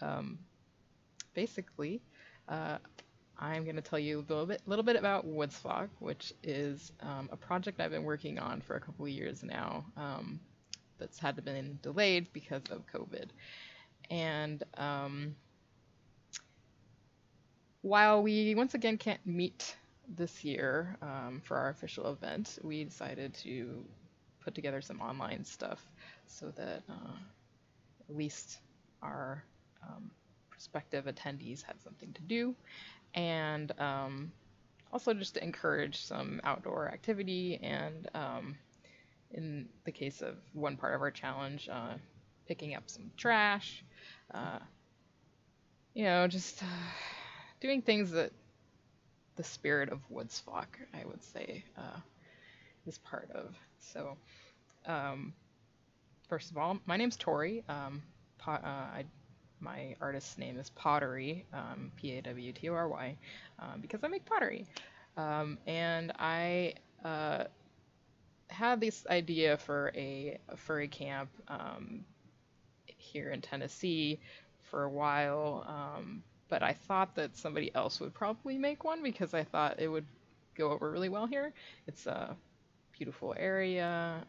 Um, Basically, uh, I'm going to tell you a little bit about Woods Flock, which is a project I've been working on for a couple of years now. That's had been delayed because of COVID. And while we once again can't meet this year for our official event, we decided to put together some online stuff so that at least our prospective attendees had something to do, and also just to encourage some outdoor activity. And in the case of one part of our challenge, picking up some trash, uh, just doing things that the spirit of Woods Flock, I would say, is part of. So, um, first of all, my name's Tori. My artist's name is PawTory, Pawtory, because I make pottery. And I had this idea for a furry camp here in Tennessee for a while, but I thought that somebody else would probably make one because I thought it would go over really well here. It's a beautiful area.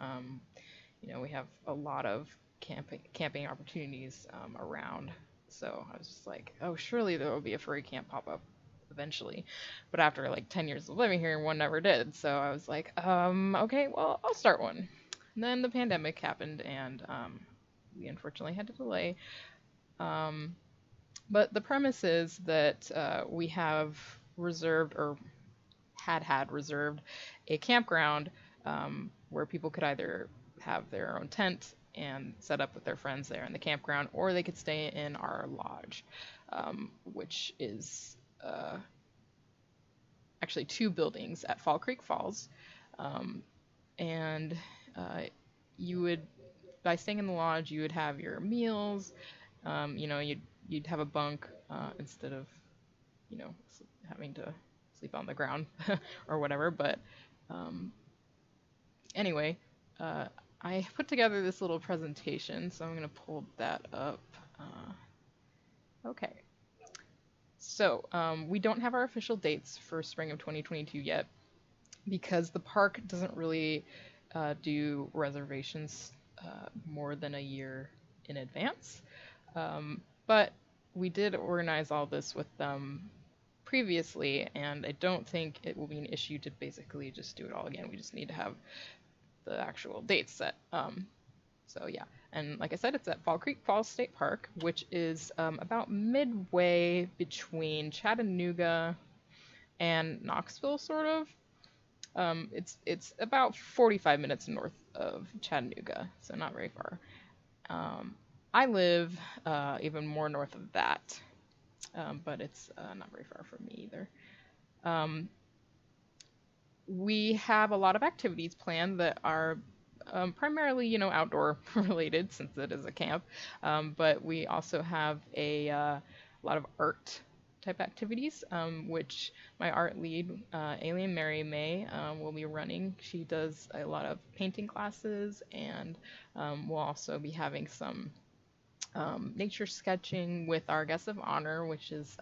We have a lot of camping opportunities around. So I was just like, oh, surely there will be a furry camp pop up eventually. But after like 10 years of living here, one never did. So I was like, okay, well, I'll start one. And then the pandemic happened, and we unfortunately had to delay. Um, but the premise is that we have reserved, or had reserved, a campground where people could either have their own tent and set up with their friends there in the campground, or they could stay in our lodge, which is actually two buildings at Fall Creek Falls. Um, and you would, by staying in the lodge, you would have your meals. You'd have a bunk instead of, having to sleep on the ground or whatever. But anyway, I put together this little presentation, so I'm going to pull that up. Okay. So we don't have our official dates for spring of 2022 yet because the park doesn't really do reservations more than a year in advance. But we did organize all this with them previously, and I don't think it will be an issue to basically just do it all again. We just need to have the actual dates set. So yeah, and like I said, it's at Fall Creek Falls State Park, which is about midway between Chattanooga and Knoxville, sort of. It's about 45 minutes north of Chattanooga, so not very far. I live even more north of that, but it's not very far from me either. Um, we have a lot of activities planned that are primarily, outdoor related since it is a camp. But we also have a lot of art type activities, which my art lead, Alien Mary May, will be running. She does a lot of painting classes, and we'll also be having some nature sketching with our guest of honor, which is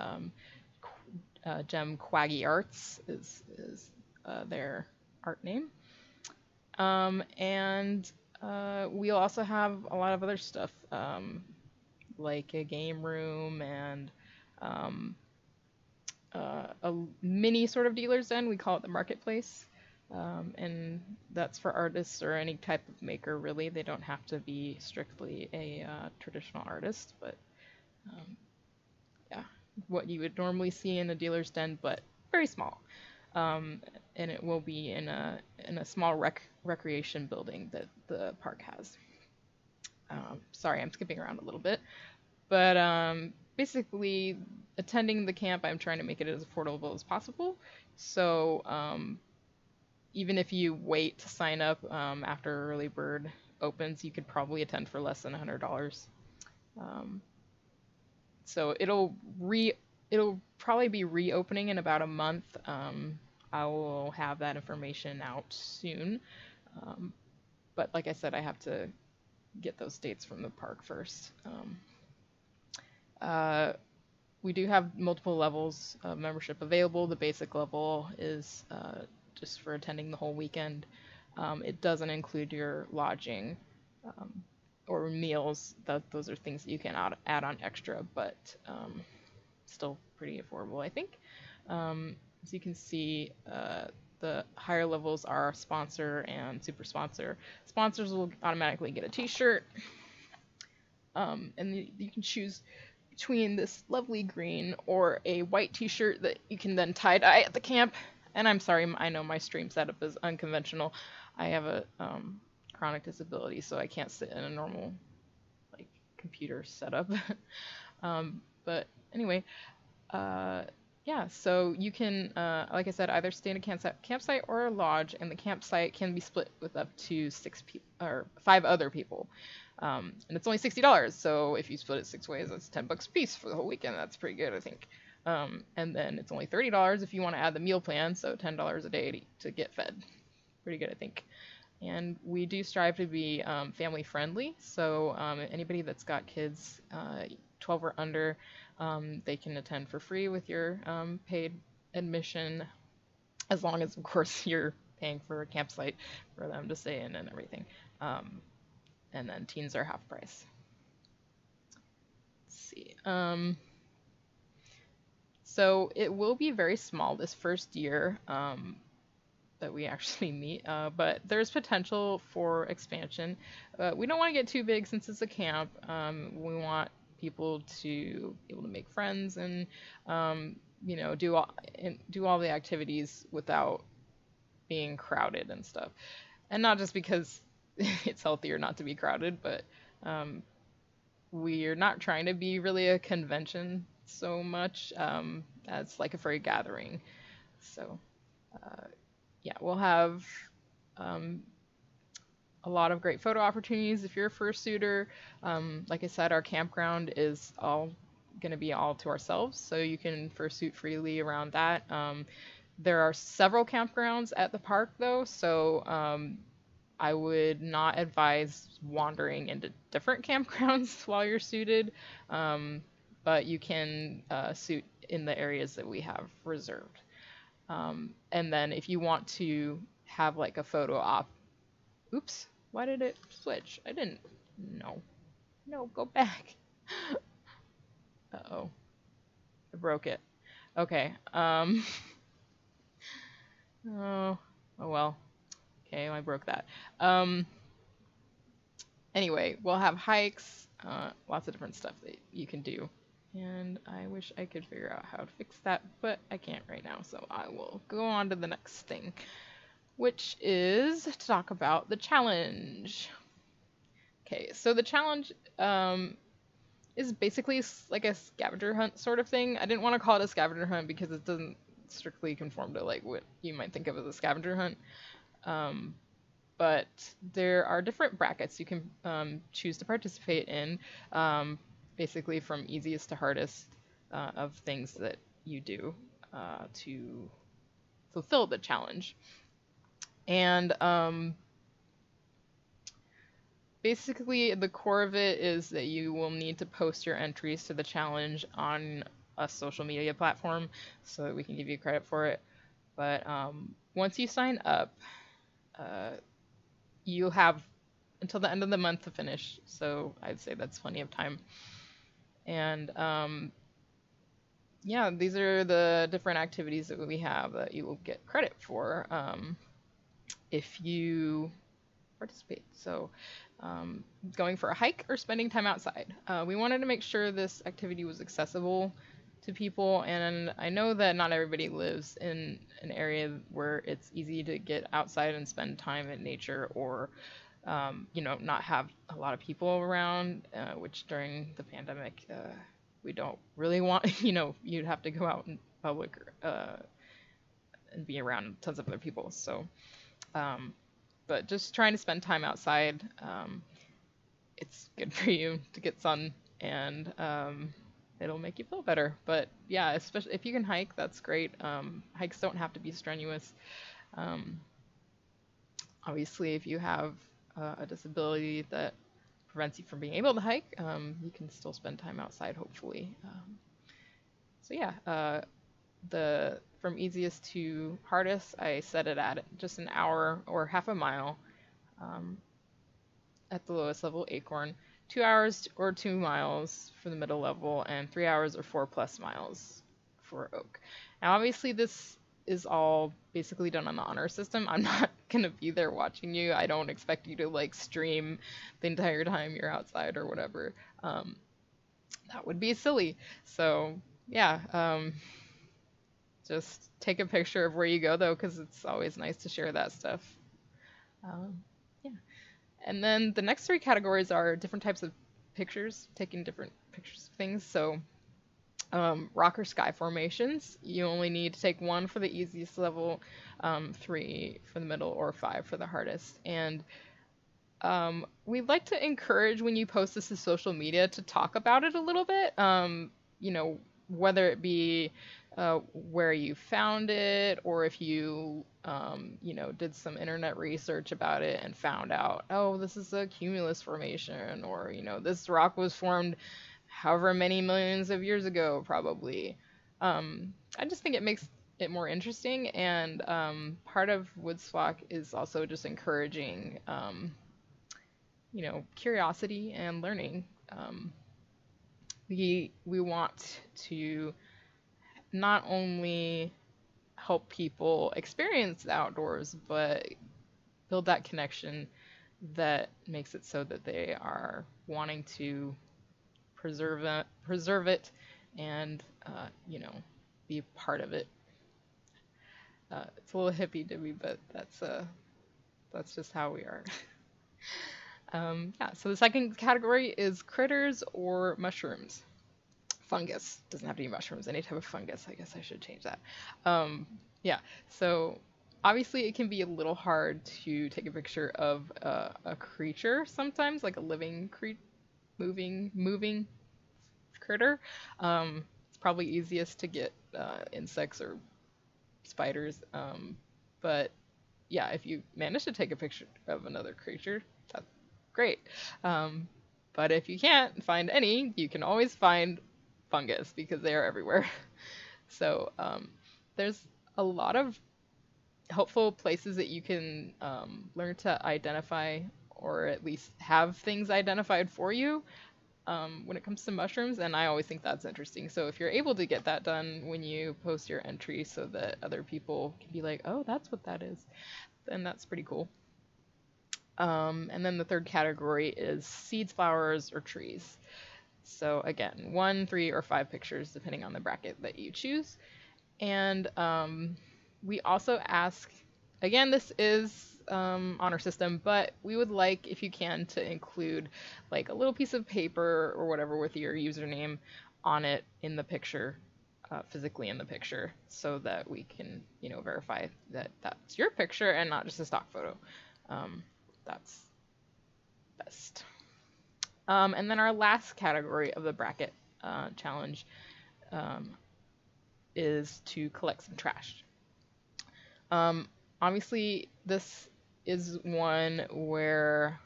Gem Quaggy Arts is their art name. And we'll also have a lot of other stuff, like a game room and um, a mini sort of dealer's den. We call it the marketplace. And that's for artists or any type of maker, really. They don't have to be strictly a traditional artist, but yeah, what you would normally see in a dealer's den, but very small. And it will be in a small recreation building that the park has. Sorry, I'm skipping around a little bit, but basically, attending the camp, I'm trying to make it as affordable as possible. So even if you wait to sign up after early bird opens, you could probably attend for less than $100. Um, so it'll probably be reopening in about a month. I will have that information out soon. Um, but like I said, I have to get those dates from the park first. Uh, we do have multiple levels of membership available. The basic level is just for attending the whole weekend. It doesn't include your lodging um, or meals. Those are things that you can add on extra, but still pretty affordable, I think. As you can see, the higher levels are sponsor and super sponsor. Sponsors will automatically get a t-shirt, and you can choose between this lovely green or a white t-shirt that you can then tie-dye at the camp. And I'm sorry, I know my stream setup is unconventional. I have a chronic disability, so I can't sit in a normal like computer setup. But anyway, uh, yeah, so you can, like I said, either stay in a campsite or a lodge, and the campsite can be split with up to 6 people or 5 other people. And it's only $60, so if you split it 6 ways, that's $10 a piece for the whole weekend. That's pretty good, I think. And then it's only $30 if you want to add the meal plan, so $10 a day to get fed. Pretty good, I think. And we do strive to be family friendly, so anybody that's got kids 12 or under, they can attend for free with your paid admission, as long as, of course, you're paying for a campsite for them to stay in and everything. And then teens are half price. Let's see. So it will be very small this first year that we actually meet, but there's potential for expansion. We don't want to get too big since it's a camp. We want people to be able to make friends and do all the activities without being crowded and stuff. And not just because it's healthier not to be crowded, but we're not trying to be really a convention so much as like a furry gathering. So yeah, we'll have a lot of great photo opportunities if you're a fursuiter. Like I said, our campground is all going to be all to ourselves, so you can fursuit freely around that. There are several campgrounds at the park, though, so I would not advise wandering into different campgrounds while you're suited, but you can suit in the areas that we have reserved. And then if you want to have like a photo op, oops, why did it switch? I didn't, no, go back. Uh-oh, I broke it. Okay, oh well, okay, I broke that. Anyway, we'll have hikes, lots of different stuff that you can do. And I wish I could figure out how to fix that, but I can't right now, so I will go on to the next thing, which is to talk about the challenge. Okay, so the challenge is basically like a scavenger hunt sort of thing. I didn't want to call it a scavenger hunt because it doesn't strictly conform to like what you might think of as a scavenger hunt. But there are different brackets you can choose to participate in, basically from easiest to hardest of things that you do to fulfill the challenge. And basically the core of it is that you will need to post your entries to the challenge on a social media platform so that we can give you credit for it. But once you sign up, you have until the end of the month to finish, so I'd say that's plenty of time. And yeah, these are the different activities that we have that you will get credit for if you participate. So going for a hike or spending time outside. We wanted to make sure this activity was accessible to people, and I know that not everybody lives in an area where it's easy to get outside and spend time in nature, or not have a lot of people around, which during the pandemic we don't really want. You'd have to go out in public and be around tons of other people. So but just trying to spend time outside, it's good for you to get sun, and it'll make you feel better. But yeah, especially if you can hike, that's great. Hikes don't have to be strenuous. Obviously, if you have a disability that prevents you from being able to hike, you can still spend time outside, hopefully. So yeah, the from easiest to hardest, I set it at just an hour or half a mile um, at the lowest level, Acorn, 2 hours or 2 miles for the middle level, and 3 hours or 4+ miles for Oak. Now, obviously, this is all basically done on the honor system. I'm not gonna be there watching you. I don't expect you to like stream the entire time you're outside or whatever. Um, that would be silly. So yeah, just take a picture of where you go though, because it's always nice to share that stuff. Um, yeah. And then the next three categories are different types of pictures, taking different pictures of things. So rock or sky formations, you only need to take one for the easiest level, three for the middle, or five for the hardest. And we'd like to encourage when you post this to social media to talk about it a little bit. You know, whether it be where you found it, or if you, you know, did some internet research about it and found out, oh, this is a cumulus formation, or, you know, this rock was formed however many millions of years ago, probably. I just think it makes it more interesting, and part of Woods Flock is also just encouraging, you know, curiosity and learning. We want to not only help people experience the outdoors, but build that connection that makes it so that they are wanting to preserve it, and you know, be part of it. It's a little hippy dippy, but that's just how we are. Yeah. So the second category is critters or mushrooms. Fungus doesn't have to be mushrooms. Any type of fungus. I guess I should change that. Yeah. So obviously it can be a little hard to take a picture of a creature sometimes, like a living moving critter. It's probably easiest to get insects or spiders. But yeah, if you manage to take a picture of another creature, that's great. But if you can't find any, you can always find fungus because they are everywhere. So there's a lot of helpful places that you can learn to identify, or at least have things identified for you when it comes to mushrooms, and I always think that's interesting. So if you're able to get that done when you post your entry so that other people can be like, oh, that's what that is, then that's pretty cool. And then the third category is seeds, flowers, or trees. So again, 1, 3, or 5 pictures depending on the bracket that you choose. And we also ask, again, this is honor system, but we would like, if you can, to include like a little piece of paper or whatever with your username on it in the picture, physically in the picture, so that we can, you know, verify that that's your picture and not just a stock photo. That's best. And then our last category of the bracket challenge is to collect some trash. Obviously, this is one where,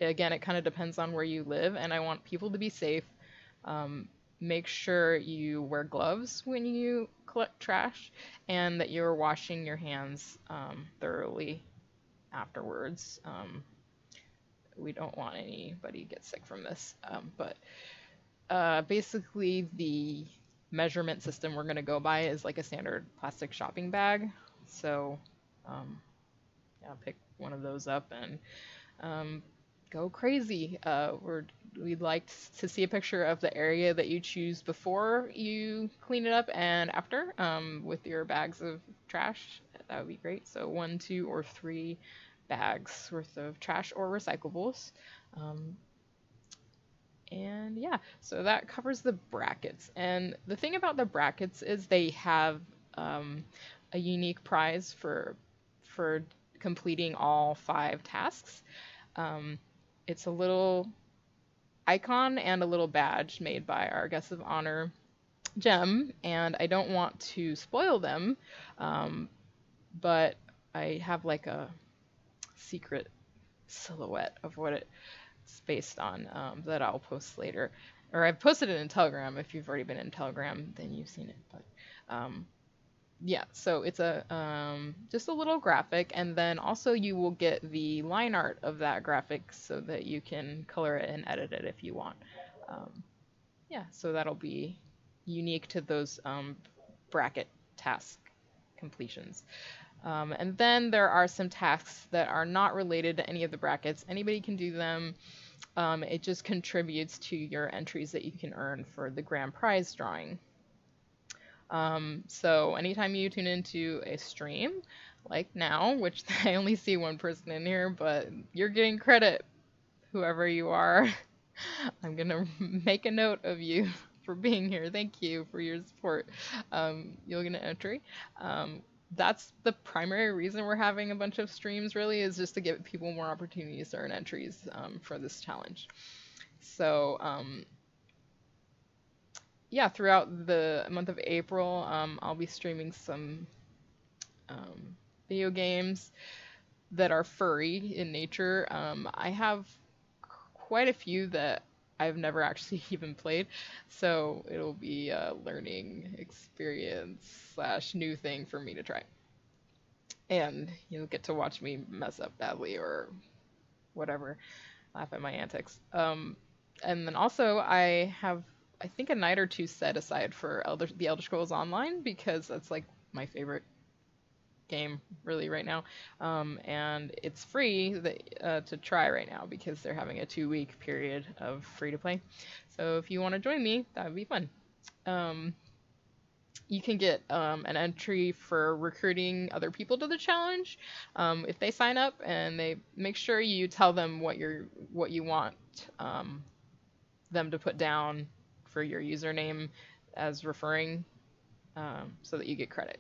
again, it kind of depends on where you live, and I want people to be safe. Make sure you wear gloves when you collect trash, and that you're washing your hands thoroughly afterwards. We don't want anybody to get sick from this. But basically, the measurement system we're going to go by is like a standard plastic shopping bag. So yeah, pick one of those up and go crazy. We'd like to see a picture of the area that you choose before you clean it up and after, with your bags of trash. That would be great. So 1, 2, or 3 bags worth of trash or recyclables. And yeah, so that covers the brackets. And the thing about the brackets is they have a unique prize for completing all 5 tasks. It's a little icon and a little badge made by our guest of honor, Jem, and I don't want to spoil them, but I have like a secret silhouette of what it it's based on, that I'll post later. Or I've posted it in Telegram. If you've already been in Telegram, then you've seen it. But yeah, so it's a just a little graphic, and then also you will get the line art of that graphic so that you can color it and edit it if you want. Um, yeah, so that'll be unique to those bracket task completions. And then there are some tasks that are not related to any of the brackets. Anybody can do them. It just contributes to your entries that you can earn for the grand prize drawing. So anytime you tune into a stream, like now, which I only see one person in here, but you're getting credit, whoever you are. I'm gonna make a note of you for being here. Thank you for your support. You'll get an entry. That's the primary reason we're having a bunch of streams, really, is just to give people more opportunities to earn entries for this challenge. So yeah, throughout the month of April, I'll be streaming some video games that are furry in nature. I have quite a few that I've never actually even played, so it'll be a learning experience slash new thing for me to try. And you'll get to watch me mess up badly or whatever, laugh at my antics. And then also I have, I think, a night or two set aside for the Elder Scrolls Online, because that's like my favorite game really right now, and it's free to try right now because they're having a 2-week period of free to play. So if you want to join me, that would be fun. You can get an entry for recruiting other people to the challenge if they sign up, and they make sure you tell them what you want them to put down for your username as referring, so that you get credit.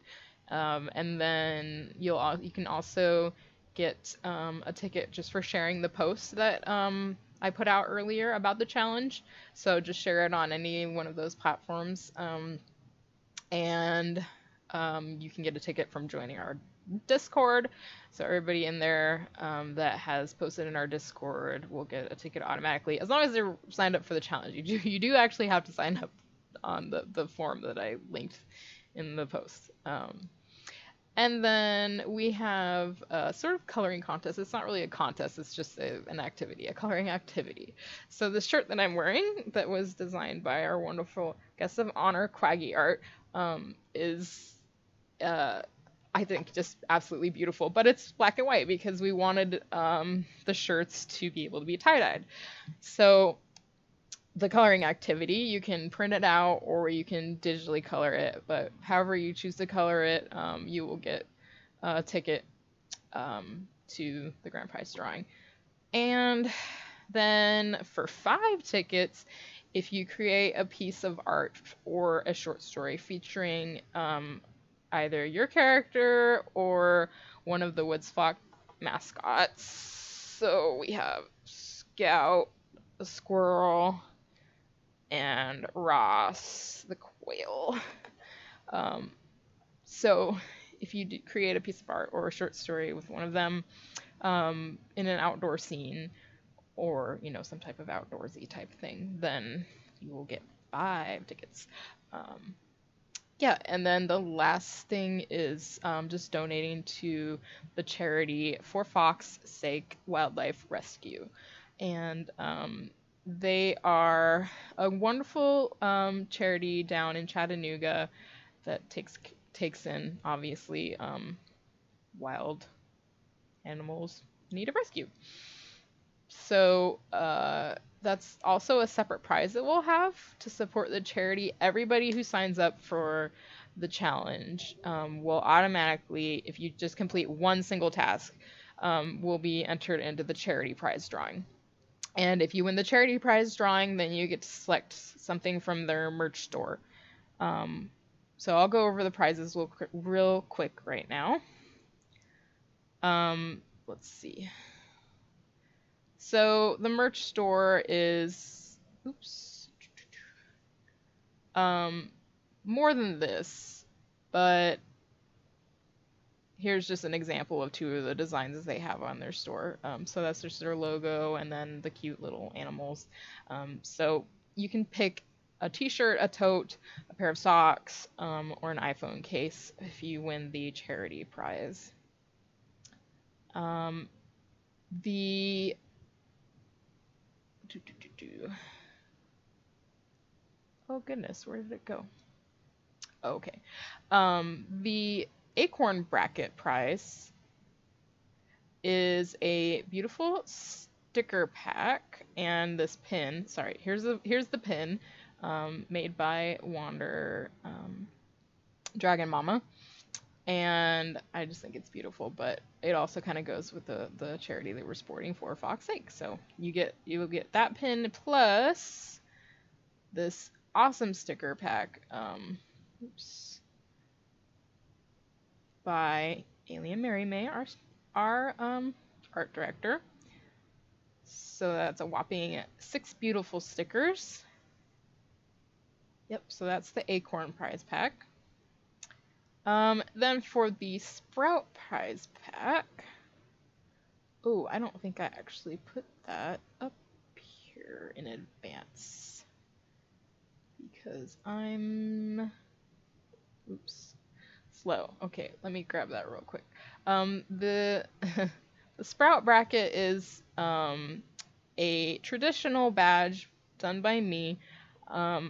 And then you can also get a ticket just for sharing the post that I put out earlier about the challenge. So just share it on any one of those platforms, and you can get a ticket from joining our Discord. So everybody in there that has posted in our Discord will get a ticket automatically, as long as they're signed up for the challenge. You do actually have to sign up on the form that I linked in the post. And then we have a sort of coloring contest. It's not really a contest, it's just an activity, a coloring activity. So the shirt that I'm wearing, that was designed by our wonderful guest of honor, Quaggy Art, is, I think, just absolutely beautiful. But it's black and white because we wanted the shirts to be able to be tie-dyed. So the coloring activity, you can print it out or you can digitally color it, but however you choose to color it, you will get a ticket to the grand prize drawing. And then for 5 tickets, if you create a piece of art or a short story featuring either your character or one of the Woods Flock mascots. So we have Scout, a squirrel, and Ross, the quail. So if you create a piece of art or a short story with one of them in an outdoor scene, or some type of outdoorsy type thing, then you will get 5 tickets. Yeah, and then the last thing is just donating to the charity For Fox's Sake Wildlife Rescue. And they are a wonderful charity down in Chattanooga that takes in, obviously, wild animals in need of rescue. So that's also a separate prize that we'll have to support the charity. Everybody who signs up for the challenge will automatically, if you just complete one single task, will be entered into the charity prize drawing. And if you win the charity prize drawing, then you get to select something from their merch store. So I'll go over the prizes real quick right now. Let's see. So the merch store is, more than this, but here's just an example of two of the designs they have on their store. So that's just their logo and then the cute little animals. So you can pick a t-shirt, a tote, a pair of socks, or an iPhone case if you win the charity prize. Um, the oh goodness, where did it go? Okay. The Acorn Bracket prize is a beautiful sticker pack and this pin. Sorry, here's the pin, made by Wander Dragon Mama, and I just think it's beautiful. But it also kind of goes with the charity that we're sporting for Fox Sake. So you will get that pin plus this awesome sticker pack. Oops. By Alien Mary May, our art director. So that's a whopping 6 beautiful stickers. Yep, so that's the Acorn prize pack. Then for the Sprout prize pack, oh, I don't think I actually put that up here in advance because I'm, oops, slow. Okay, let me grab that real quick. The the Sprout bracket is a traditional badge done by me. I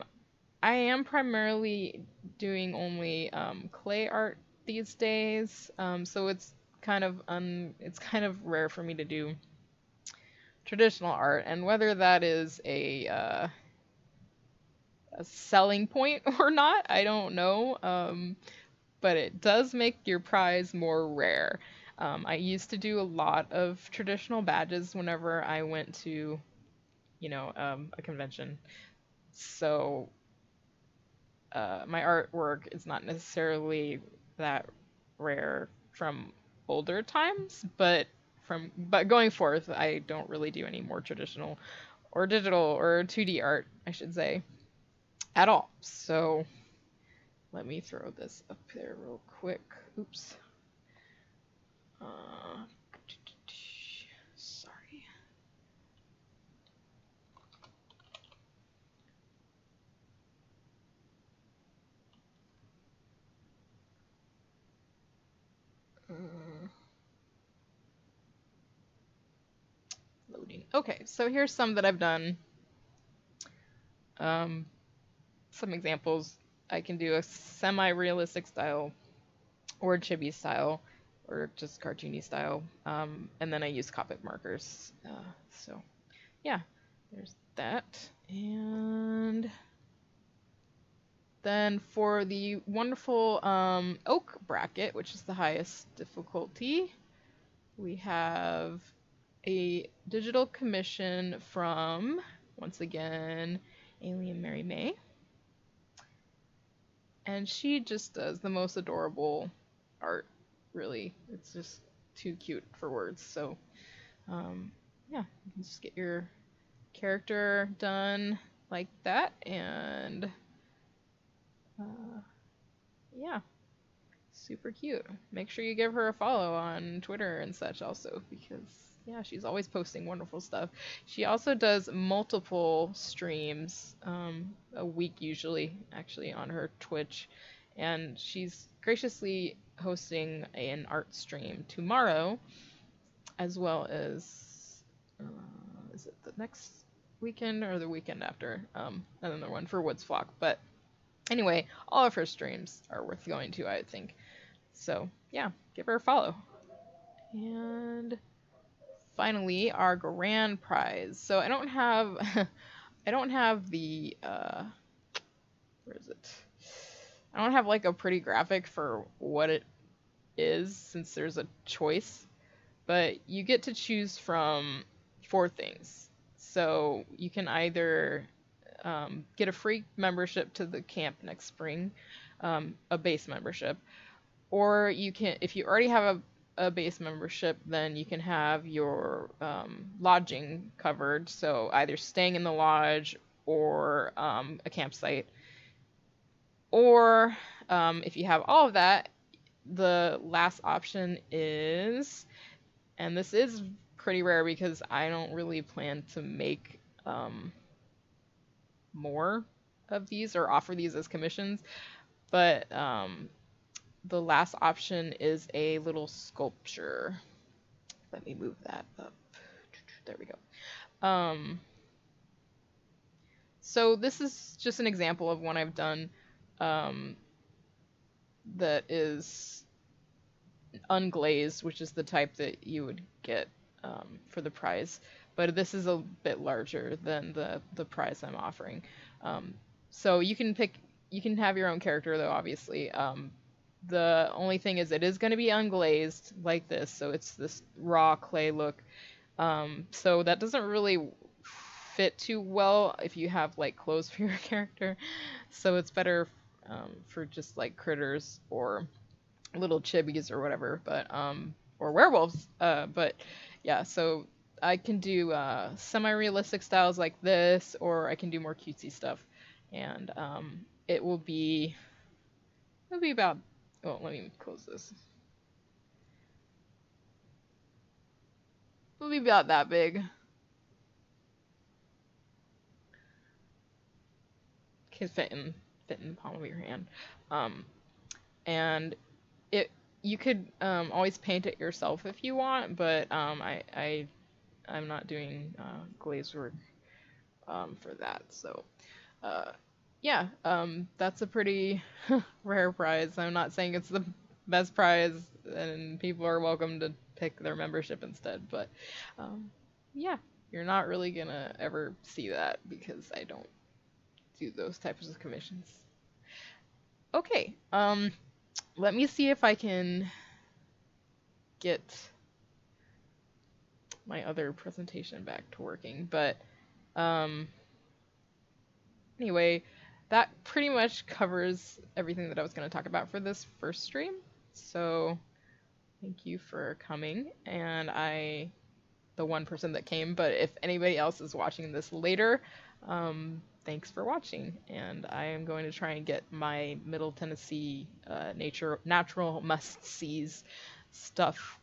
am primarily doing only clay art these days, so it's kind of rare for me to do traditional art, and whether that is a selling point or not, I don't know. But it does make your prize more rare. I used to do a lot of traditional badges whenever I went to, a convention. So my artwork is not necessarily that rare from older times, but going forth, I don't really do any more traditional or digital or 2D art, I should say, at all. So let me throw this up there real quick. Oops. Sorry. Loading. Okay, so here's some that I've done. Some examples. I can do a semi-realistic style, or chibi style, or just cartoony style, and then I use Copic markers. So yeah, there's that. And then for the wonderful oak bracket, which is the highest difficulty, we have a digital commission from, once again, Alien Mary May. And she just does the most adorable art, really. It's just too cute for words. So, yeah, you can just get your character done like that, and yeah, super cute. Make sure you give her a follow on Twitter and such also, because yeah, she's always posting wonderful stuff. She also does multiple streams, a week usually, actually, on her Twitch, and she's graciously hosting an art stream tomorrow, as well as, is it the next weekend or the weekend after? Another one for Woods Flock. But anyway, all of her streams are worth going to, I think. So yeah, give her a follow. And finally, our grand prize. So I don't have the where is it? I don't have like a pretty graphic for what it is, since there's a choice, but you get to choose from 4 things. So you can either get a free membership to the camp next spring, a base membership, or you can, if you already have a base membership, then you can have your lodging covered, so either staying in the lodge or a campsite. Or if you have all of that, the last option is, and this is pretty rare because I don't really plan to make more of these or offer these as commissions, but the last option is a little sculpture. Let me move that up. There we go. So this is just an example of one I've done um, that is unglazed, which is the type that you would get for the prize. But this is a bit larger than the prize I'm offering. So you can pick, you can have your own character though, obviously. The only thing is it is going to be unglazed like this, so it's this raw clay look. So that doesn't really fit too well if you have like clothes for your character. So it's better for just like critters or little chibis or whatever, but or werewolves. But yeah, so I can do semi-realistic styles like this, or I can do more cutesy stuff, and it'll be about. Oh, let me close this. It'll be about that big. Can fit in the palm of your hand. Um, and it you could always paint it yourself if you want, but I'm not doing glaze work for that. So uh, yeah, that's a pretty rare prize. I'm not saying it's the best prize, and people are welcome to pick their membership instead. But yeah, you're not really gonna ever see that because I don't do those types of commissions. Okay, let me see if I can get my other presentation back to working. But um, anyway, that pretty much covers everything that I was going to talk about for this first stream. So thank you for coming. And the one person that came, but if anybody else is watching this later, thanks for watching. And I am going to try and get my Middle Tennessee natural must-sees stuff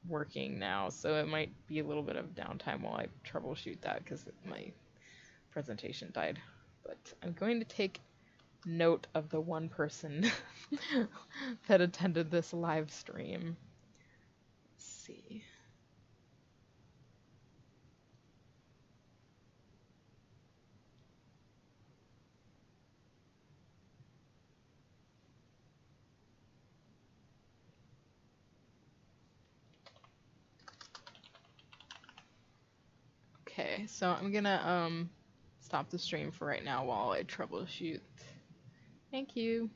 working now. So it might be a little bit of downtime while I troubleshoot that because my presentation died. But I'm going to take note of the one person that attended this live stream. Let's see. Okay, so I'm gonna stop the stream for right now while I troubleshoot. Thank you.